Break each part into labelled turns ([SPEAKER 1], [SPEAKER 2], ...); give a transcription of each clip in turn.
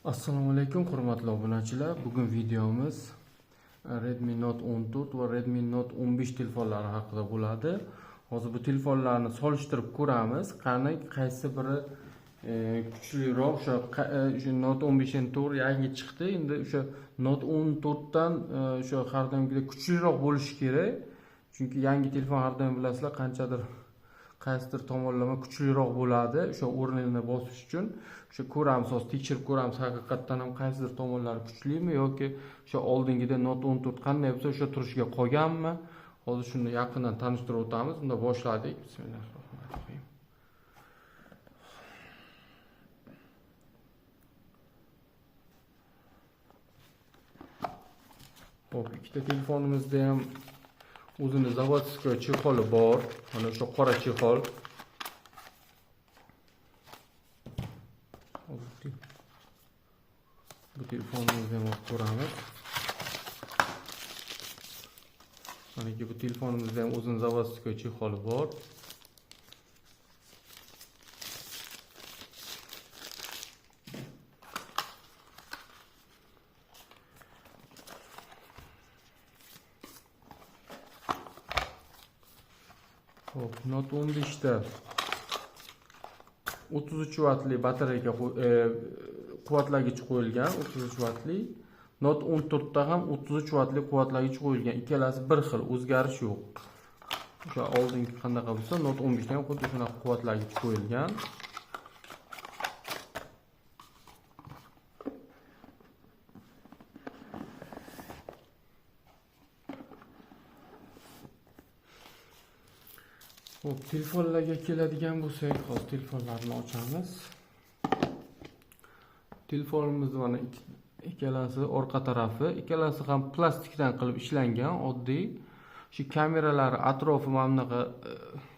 [SPEAKER 1] Assalomu alaykum hurmatli obunachilar. Bugun videomiz Redmi Note 14 va Redmi Note 15 telefonlari haqida bo'ladi. Hozir bu telefonlarni solishtirib ko'ramiz. Qani qaysi biri kuchliroq? O'sha Note 15 to'g'ri yangi chiqdi. Endi o'sha Note 14 dan o'sha har doimgidek kuchliroq bo'lishi kerak. Chunki yangi telefon har doim bilasizlar qanchadir qaysidir tomonlama kuchliroq bo'ladi. O'sha o'rnini bosish uchun o'sha ko'ramiz, hozir tekshirib ko'ramiz haqiqatdan ham qaysidir tomonlari kuchlimi yoki o'sha oldingida Note 14 qanday bo'lsa o'sha turishga qolganmi? Hozir shuni yaqindan tanishtirib o'tamiz. Unda boshladik. Bismillahirrohmanirrohim. Xo'p, ikkita telefonimizda ham o'zini zavodskiy chexoli bor. Mana shu qora chexol. Bu telefonimizni ham ko'ramiz. Mana bu telefonimizda ham o'zini zavodskiy chexoli bor. Hop, Note 15 da 33 vatli batareya quvvatlagich qo'yilgan, 33 vatli. Note 14 da ham 33 vatli quvvatlagich qo'yilgan. Ikkalasi bir xil, o'zgarish yo'q. O'sha oldingi qanaqa bo'lsa, Note 15 da ham xuddi shunaqa quvvatlagich qo'yilgan. Hop, telefonlarga keladigan bo'lsak, hozir telefonlarni ochamiz. Telefonimiz mana ikkalasi orqa tarafi, ikkalasi ham plastikdan qilib ishlangan, oddiy. Shu kameralari atrofi mana bunaqa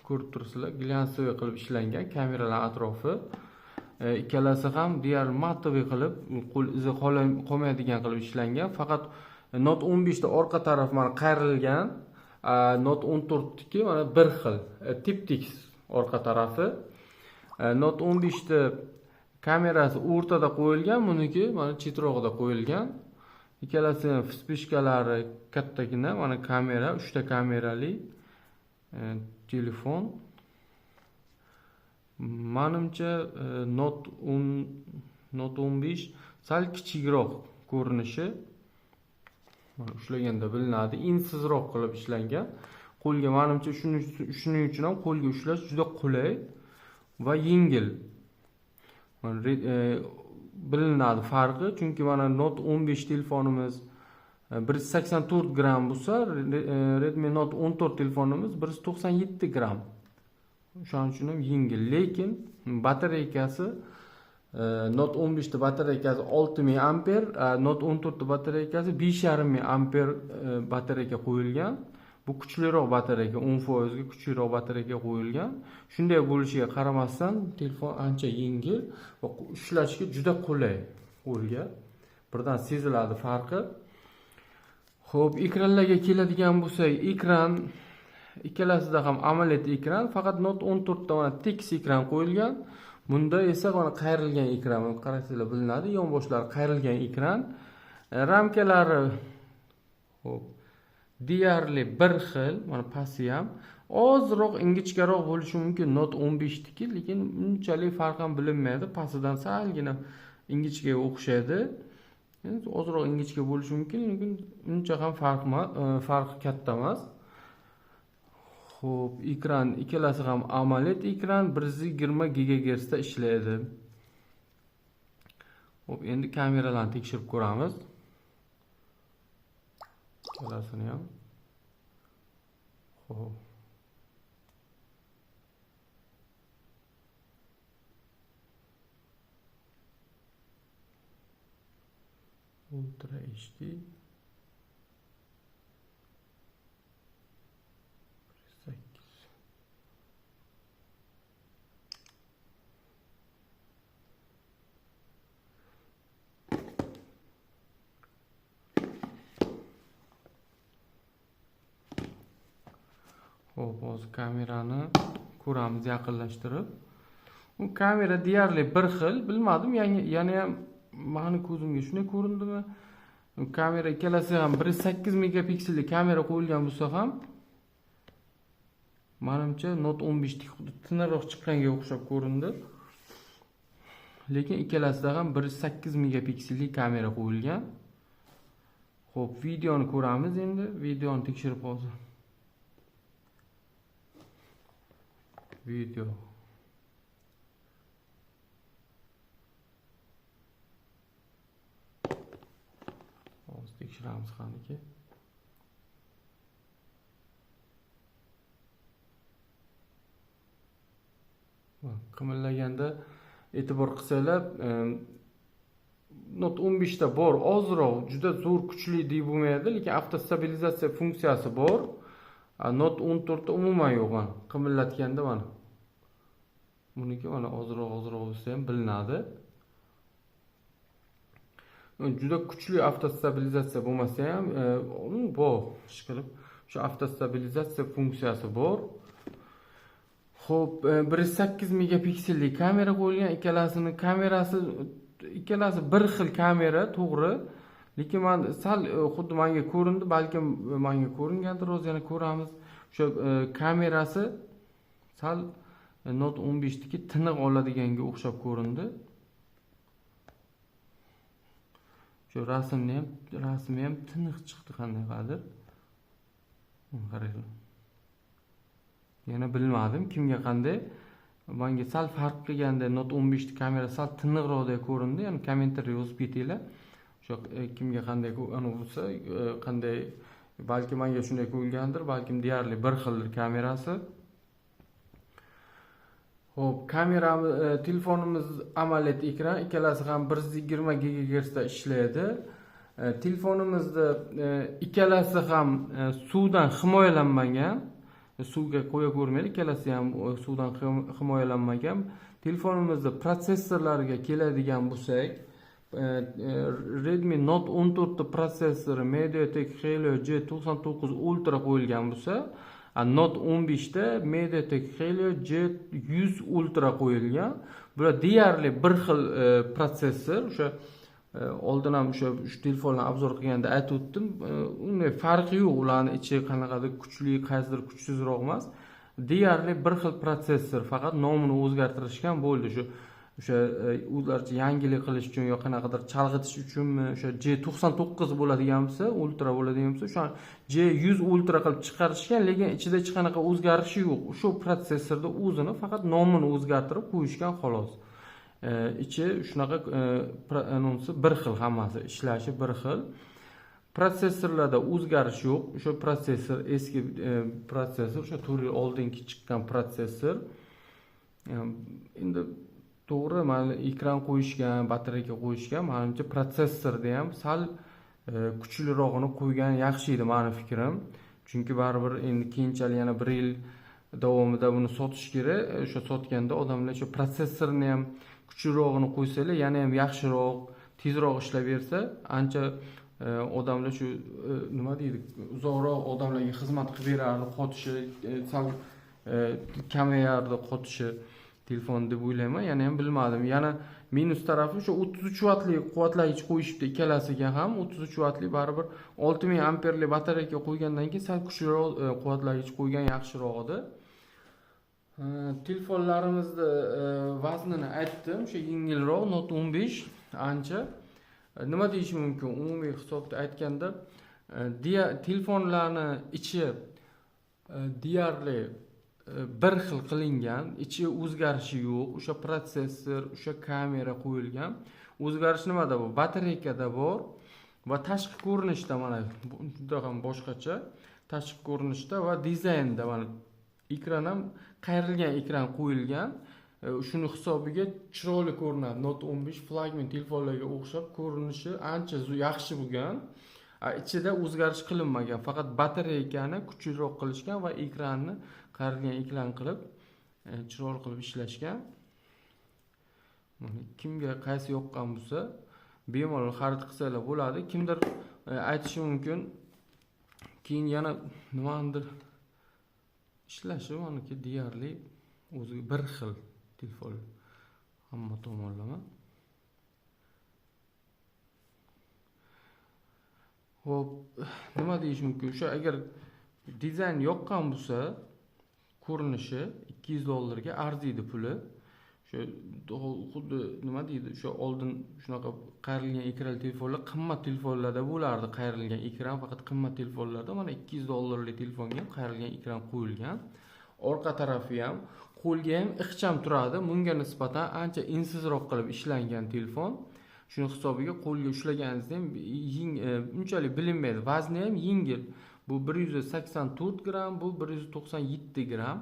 [SPEAKER 1] ko'rib turibsizlar, glyansoviy qilib ishlangan kameralar atrofi. Ikkalasi ham diğer matoviy qilib, qo'l izi qolmaydigan qilib ishlangan. Faqat Note 15 da orqa taraf mana qayrilgan. Note 14 niki mana bir xil, tip-tik orqa tarafi. Note 15 da kamerasi o'rtada qo'yilgan, buniki mana chetrog'ida qo'yilgan. Ikkalasi vspishkalari kattagina, mana kamera, 3 ta kamerali telefon. Menimcha Note 15 sal kichikroq ko'rinishi. Mana ushlaganda bilinadi, insizroq qilib ishlangan. Qo'lga menimcha shuning uchun ham qo'lga ushlash juda qulay va yengil. Mana bilinadi farqi, chunki mana Note 15 telefonimiz 184 gram bo'lsa, Redmi Note 14 telefonimiz 197 gram. Shuning uchun ham yengil, lekin batareyasi Note 15 da batareyasi 6000 amper, Note 14 da batareyasi 5500 amper batareya qo'yilgan. Bu kuchliroq batareya, 10% ga kuchliroq batareya qo'yilgan. Shunday bo'lishiga qaramasdan telefon ancha yengil va ushlashga juda qulay qo'lga. Birdan seziladi farqi. Xo'p, ekranlarga keladigan bo'lsak, ekran ikkalasida ham AMOLED ekran, faqat Note 14 da mana tekis ekran qo'yilgan. Bunda esa mana qayrilgan ekran, qarasanglar bilinadi, yonboshlari qayrilgan ekran. Ramkalari xo'p, deyarli bir xil, mana pasti ham ozroq ingichkaroq bo'lishi mumkin Note 15 niki, lekin unchalik farq ham bilinmaydi. Pastidan salgina ingichkaga o'xshaydi. Ozroq ingichka bo'lishi mumkin, lekin uncha ham farqi katta emas. Xo'p, ekran ikkalasi ham AMOLED ekran, 120 GHz da ishlaydi. Xo'p, endi kameralarni tekshirib ko'ramiz. Ikkalasini ham. Xo'p. Ultra HD. Xo'p, hozir kamerani ko'ramiz yaqinlashtirib. Bu kamera deyarli bir xil, bilmadim, yana ham mani ko'zimga shunday ko'rindimi? Kamera ikkalasi ham 1.8 megapikselli kamera qo'yilgan bo'lsa ham, menimcha Note 15 xuddi tiniqroq chiqqanga o'xshab ko'rindi. Lekin ikkalasida ham 1.8 megapikselli kamera qo'yilgan. Xo'p, videoni ko'ramiz endi. Videoni tekshirib hozir. Video. Hozir tekshiramiz qaniki. Qimillaganda e'tibor qilsanglar, Note 15 da bor, ozroq, juda zo'r kuchli deb bo'lmaydi, lekin avtostabilizatsiya funksiyasi bor. Note 14 da umuman yo'q mana. Qimillatganda mana. Buniki mana ozroq bo'lsa ham bilinadi. Juda kuchli avtostabilizatsiya bo'lmasa ham, bor, ishqilib, shu avtostabilizatsiya funksiyasi bor. Xo'p, 1.8 megapikselli kamera qo'yilgan, ikkalasi bir xil kamera, to'g'ri. Lekin men sal xuddi menga ko'rindi, balkim menga ko'ringandir, o'zi yana ko'ramiz. O'sha kamerasi sal Note 15 niki tiniq oladiganga o'xshab ko'rindi. Shu rasmi ham tiniq chiqdi qandaydir. Qarang. Yana bilmadim kimga qanday. Menga sal farq qilganda Note 15 kamera sal tiniqroqdek ko'rindi. Ya'ni kommentariy yozib ketinglar. O'sha kimga qanday bo'lsa, qanday balki menga shunday ko'rgandir, balkim deyarli bir xildir kamerasi. Xo'p, telefonimiz AMOLED ekran, ikkalasi ham 120 GHz da ishlaydi. Telefonimizda ikkalasi ham suvdan himoyalanmagan. Suvga qo'ya ko'rmaydi, ikkalasi ham suvdan himoyalanmagan. Telefonimizda protsessorlarga keladigan bo'lsak, Redmi Note 14 protsessori MediaTek Helio G99 Ultra qo'yilgan bo'lsa, Note 15 da MediaTek Helio G100 Ultra qo'yilgan. Bular deyarli bir xil protsessor. O'sha oldin ham o'sha telefonlarni obzor qilganda aytib o'tdim. Unday farqi yo'q, ularning ichi qanaqadir kuchli, qaysidir kuchsizroq emas. Deyarli bir xil protsessor, faqat nomini o'zgartirishgan bo'ldi. O'sha o'zlaricha yangilik qilish uchun yoki qanaqadir chalg'itish uchunmi, o'sha G99 bo'ladigan bo'lsa, Ultra bo'ladigan bo'lsa, o'sha G100 Ultra qilib chiqarishgan, lekin ichida hech qanaqa o'zgarishi yo'q. O'sha protsessorda o'zini faqat nomini o'zgartirib qo'yishgan xolos. Ichi shunaqa anonsi bir xil, hammasi ishlashi bir xil. Protsessorlarda o'zgarish yo'q. O'sha protsessor eski protsessor, o'sha 4 yil oldingi chiqqan protsessor. Endi to'g'ri, mana ekran qo'yishgan, batareyka qo'yishgan, menimcha protsessorda ham sal kuchlirog'ini qo'ygan yaxshi edi meni fikrim. Chunki baribir endi keyinchalik yana 1 yil davomida buni sotish kerak. O'sha sotganda odamlar shu protsessorni ham kuchlirog'ini qo'ysalar, yana ham yaxshiroq, tezroq ishlab bersa, ancha odamlar shu nima deydi, uzoqroq odamlarga xizmat qilib berardi, qotishi sal kamayardi, qotishi telefon deb o'ylayman. Yana ham bilmadim. Yana minus tarafi o'sha 33 vatli quvvatlagich qo'yishibdi ikkalasiga ham. 33 vatli baribir 6000 amperli batareyka qo'ygandan keyin sal kuchliroq quvvatlagich qo'ygan yaxshiroq edi. Telefonlarimizda vaznini aytdim, o'sha yengilroq Note 15 ancha. Nima deyish mumkin? Umumiy hisobda aytganda, telefonlarning ichi deyarli bir xil qilingan, ichi o'zgarishi yo'q. O'sha protsessor, o'sha kamera qo'yilgan. O'zgarish nimada bu? Batareykada bor va tashqi ko'rinishda mana juda ham boshqacha. Tashqi ko'rinishda va dizaynda mana ekran ham qayrilgan ekran qo'yilgan. Shuni hisobiga chiroyli ko'rinadi. Note 15 flagman telefonlarga o'xshab ko'rinishi ancha yaxshi bo'lgan. Ichida o'zgarish qilinmagan, faqat batareykani kuchliroq qilishgan va ekranni qayrilgan ekran qilib chiroyli qilib ishlashgan. Kimga qaysi yoqqan bo'lsa, bemalol xarid qilsalar bo'ladi. Kimdir aytishi mumkin, keyin yana nimadir ishlashi meniki deyarli o'zi bir xil telefon hamma tomonlama. Xo'p, nima deyish mumkin? O'sha agar dizayn yoqqan bo'lsa, ko'rinishi $200 arziydi puli. O'sha xuddi nima deydi, o'sha oldin shunaqa qayrilgan ekranli telefonlar qimmat telefonlarda bo'lardi, qayrilgan ekran faqat qimmat telefonlarda. Mana $200 telefonga ham qayrilgan ekran qo'yilgan. Orqa tarafi ham, qo'lga ham ixcham turadi. Bunga nisbatan ancha insizroq qilib ishlangan telefon. Shuni hisobiga qo'lga ushlaganingizda ham unchalik bilinmaydi. Vazni ham yengil. Bu 184 gram, bu 197 gram.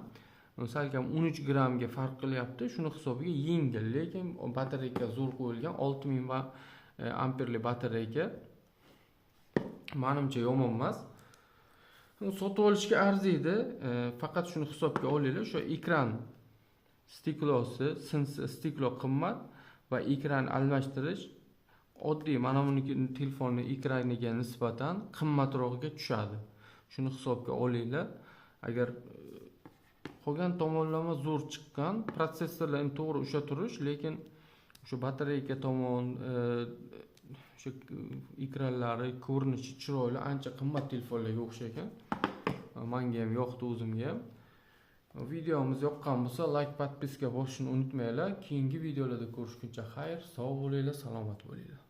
[SPEAKER 1] Salkam 13 gramga farq qilyapti. Shuni hisobiga yengil, lekin batareyka zo'r qo'yilgan. 6000 amperli batareyka. Menimcha yomon emas. Sotib olishga arziydi. Faqat shuni hisobga olinglar. O'sha ekran stiklosi, stiklo qimmat va ekran almashtirish oddiy mana buniki telefonni ekraniga nisbatan qimmatroqga tushadi. Shuni hisobga olinglar. Agar qolgan tomonlama zo'r chiqqan, protsessorlar ham to'g'ri usha turish, lekin o'sha batareyka tomon, o'sha ekranlari, ko'rinishi chiroyli, ancha qimmat telefonlarga o'xshagan. Menga ham yoqdi, o'zimga ham. Videomiz yoqqan bo'lsa, like, podpiska bosishni unutmanglar. Keyingi videolarda ko'rishguncha xayr, sog' bo'linglar, salomat bo'linglar.